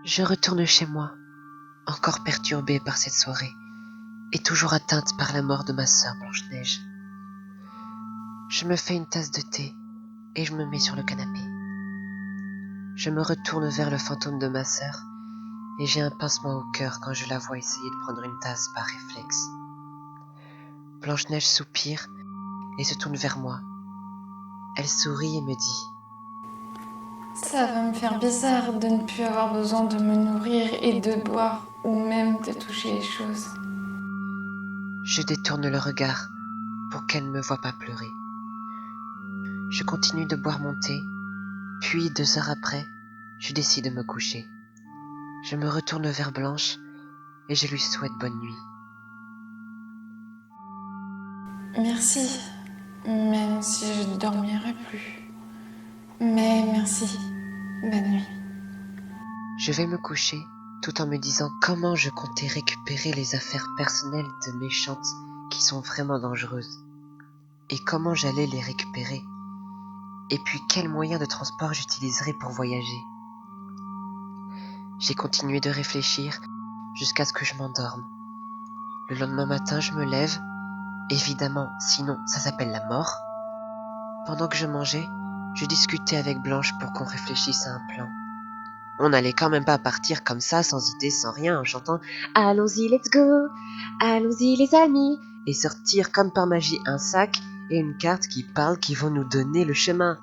Je retourne chez moi, encore perturbée par cette soirée, et toujours atteinte par la mort de ma sœur Blanche-Neige. Je me fais une tasse de thé, et je me mets sur le canapé. Je me retourne vers le fantôme de ma sœur, et j'ai un pincement au cœur quand je la vois essayer de prendre une tasse par réflexe. Blanche-Neige soupire et se tourne vers moi. Elle sourit et me dit: Ça va me faire bizarre de ne plus avoir besoin de me nourrir et de boire, ou même de toucher les choses. Je détourne le regard pour qu'elle ne me voie pas pleurer. Je continue de boire mon thé, puis 2 heures après, je décide de me coucher. Je me retourne vers Blanche et je lui souhaite bonne nuit. Merci, même si je ne dormirai plus. Mais merci, bonne nuit. Je vais me coucher tout en me disant comment je comptais récupérer les affaires personnelles de méchantes qui sont vraiment dangereuses. Et comment j'allais les récupérer. Et puis quel moyen de transport j'utiliserais pour voyager. J'ai continué de réfléchir jusqu'à ce que je m'endorme. Le lendemain matin, je me lève. Évidemment, sinon ça s'appelle la mort. Pendant que je mangeais, je discutais avec Blanche pour qu'on réfléchisse à un plan. On n'allait quand même pas partir comme ça, sans idée, sans rien, en chantant « Allons-y, let's go! Allons-y, les amis !» et sortir comme par magie un sac et une carte qui parlent qui vont nous donner le chemin.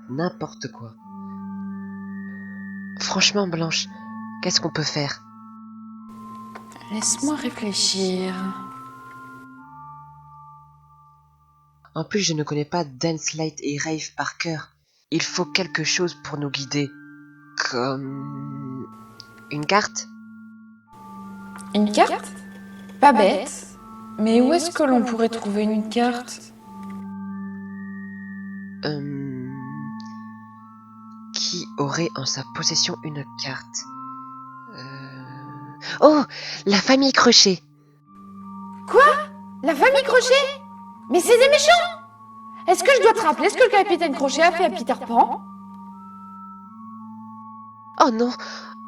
N'importe quoi. Franchement, Blanche, qu'est-ce qu'on peut faire? Laisse-moi réfléchir. En plus, je ne connais pas Dance Light et Rave par cœur. Il faut quelque chose pour nous guider. Comme... une carte? Une carte? Pas bête. Mais où est-ce que l'on pourrait trouver une carte? Qui aurait en sa possession une carte? Oh, la famille Crochet. Quoi? La famille Crochet? Mais c'est des méchants! Est-ce que je dois te rappeler ce que le capitaine Crochet a fait à Peter Pan? Oh non,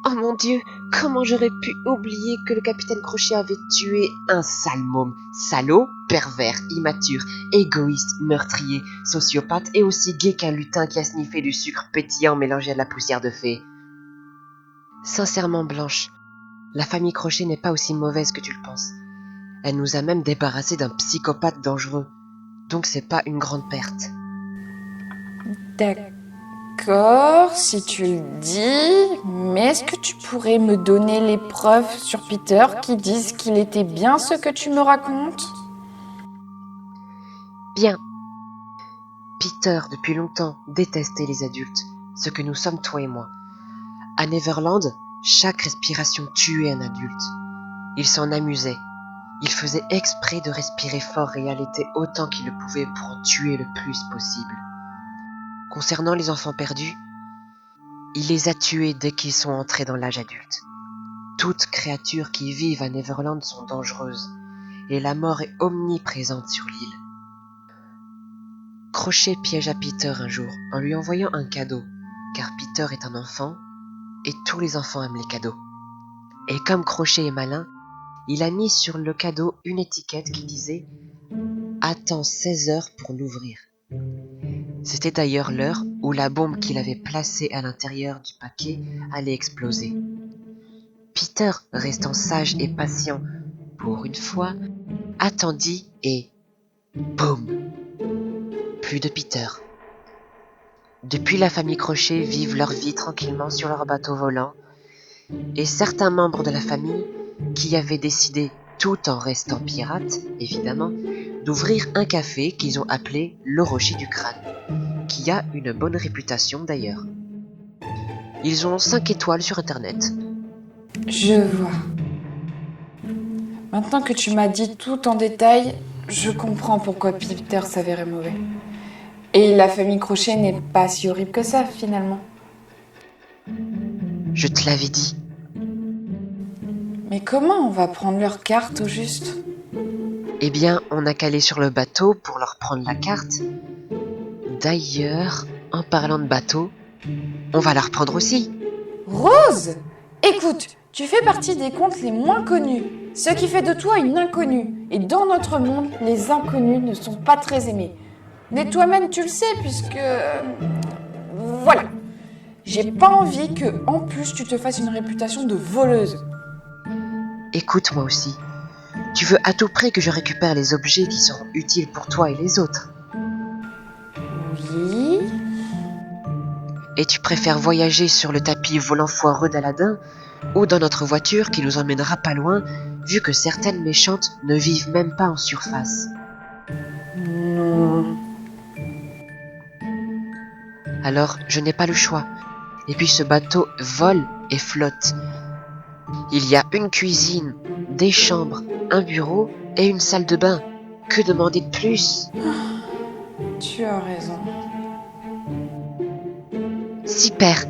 oh mon Dieu, comment j'aurais pu oublier que le capitaine Crochet avait tué un sale môme, salaud, pervers, immature, égoïste, meurtrier, sociopathe et aussi gai qu'un lutin qui a sniffé du sucre pétillant mélangé à de la poussière de fée. Sincèrement, Blanche, la famille Crochet n'est pas aussi mauvaise que tu le penses. Elle nous a même débarrassés d'un psychopathe dangereux. Donc c'est pas une grande perte. D'accord, si tu le dis, mais est-ce que tu pourrais me donner les preuves sur Peter qui disent qu'il était bien ce que tu me racontes? Bien. Peter, depuis longtemps, détestait les adultes, ce que nous sommes toi et moi. À Neverland, chaque respiration tuait un adulte. Il s'en amusait. Il faisait exprès de respirer fort et allaiter autant qu'il le pouvait pour en tuer le plus possible. Concernant les enfants perdus, il les a tués dès qu'ils sont entrés dans l'âge adulte. Toutes créatures qui vivent à Neverland sont dangereuses, et la mort est omniprésente sur l'île. Crochet piégea Peter un jour en lui envoyant un cadeau, car Peter est un enfant, et tous les enfants aiment les cadeaux. Et comme Crochet est malin, il a mis sur le cadeau une étiquette qui disait « Attends 16 heures pour l'ouvrir ». C'était d'ailleurs l'heure où la bombe qu'il avait placée à l'intérieur du paquet allait exploser. Peter, restant sage et patient, pour une fois, attendit et boum! Plus de Peter. Depuis, la famille Crochet vivent leur vie tranquillement sur leur bateau volant et certains membres de la famille qui avaient décidé, tout en restant pirates, évidemment, d'ouvrir un café qu'ils ont appelé le Rocher du Crâne, qui a une bonne réputation d'ailleurs. Ils ont 5 étoiles sur internet. Je vois. Maintenant que tu m'as dit tout en détail, je comprends pourquoi Peter s'avérait mauvais. Et la famille Crochet n'est pas si horrible que ça, finalement. Je te l'avais dit. Mais comment on va prendre leur carte au juste? Eh bien, on n'a qu'à aller sur le bateau pour leur prendre la carte. D'ailleurs, en parlant de bateau, on va la reprendre aussi. Rose! Écoute, tu fais partie des contes les moins connus, ce qui fait de toi une inconnue. Et dans notre monde, les inconnus ne sont pas très aimés. Mais toi-même, tu le sais, puisque... voilà. J'ai pas envie que, en plus, tu te fasses une réputation de voleuse. Écoute, moi aussi. Tu veux à tout prix que je récupère les objets qui seront utiles pour toi et les autres. Oui. Et tu préfères voyager sur le tapis volant foireux d'Aladin ou dans notre voiture qui nous emmènera pas loin, vu que certaines méchantes ne vivent même pas en surface. Non. Alors, je n'ai pas le choix. Et puis ce bateau vole et flotte. Il y a une cuisine, des chambres, un bureau et une salle de bain. Que demander de plus? Tu as raison. Super.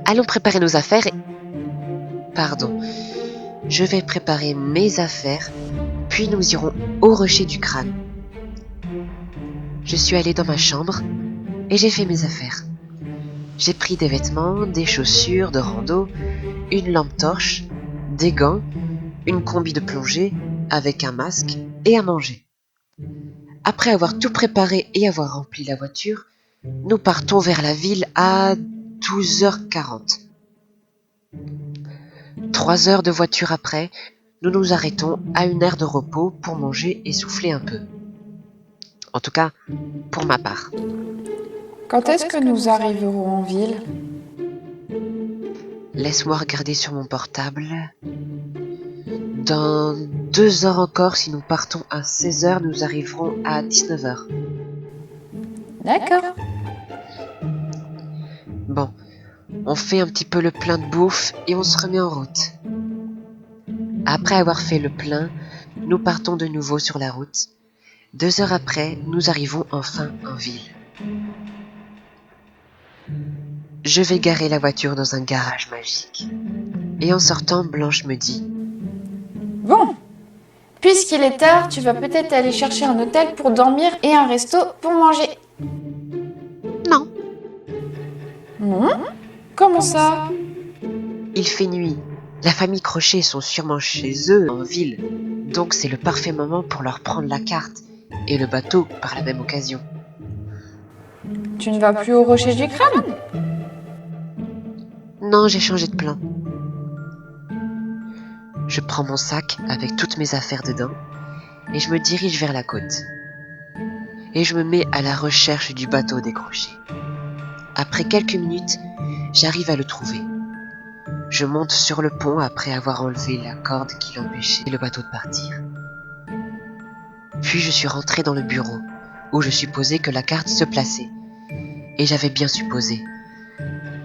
Allons préparer nos affaires et... Pardon. Je vais préparer mes affaires, puis nous irons au Rocher du Crâne. Je suis allée dans ma chambre et j'ai fait mes affaires. J'ai pris des vêtements, des chaussures de rando, une lampe torche, des gants, une combi de plongée avec un masque et à manger. Après avoir tout préparé et avoir rempli la voiture, nous partons vers la ville à 12h40. 3 heures de voiture après, nous nous arrêtons à une aire de repos pour manger et souffler un peu. En tout cas, pour ma part. Quand est-ce que nous arriverons en ville? Laisse-moi regarder sur mon portable. Dans 2 heures encore, si nous partons à 16h, nous arriverons à 19h. D'accord. Bon, on fait un petit peu le plein de bouffe et on se remet en route. Après avoir fait le plein, nous partons de nouveau sur la route. 2 heures après, nous arrivons enfin en ville. Je vais garer la voiture dans un garage magique. Et en sortant, Blanche me dit: Bon. Puisqu'il est tard, tu vas peut-être aller chercher un hôtel pour dormir et un resto pour manger. Non, Non? Comment ça? il fait nuit. La famille Crochet sont sûrement chez eux en ville. Donc c'est le parfait moment pour leur prendre la carte. Et le bateau par la même occasion. Tu ne vas plus au Rocher du Crâne? Non, j'ai changé de plan. Je prends mon sac avec toutes mes affaires dedans et je me dirige vers la côte. Et je me mets à la recherche du bateau décroché. Après quelques minutes, j'arrive à le trouver. Je monte sur le pont après avoir enlevé la corde qui l'empêchait le bateau de partir. Puis je suis rentré dans le bureau où je supposais que la carte se plaçait. Et j'avais bien supposé,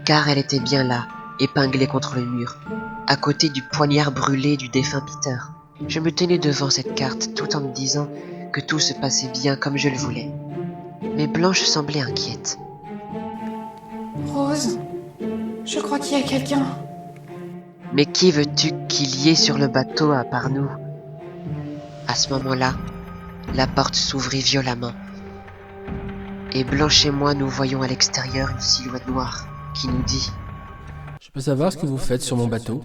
car elle était bien là, épinglée contre le mur, à côté du poignard brûlé du défunt Peter. Je me tenais devant cette carte tout en me disant que tout se passait bien comme je le voulais. Mais Blanche semblait inquiète. Rose, je crois qu'il y a quelqu'un. Mais qui veux-tu qu'il y ait sur le bateau à part nous? À ce moment-là, la porte s'ouvrit violemment. Et Blanche et moi, nous voyons à l'extérieur une silhouette noire qui nous dit: Je peux savoir ce que vous faites sur mon bateau?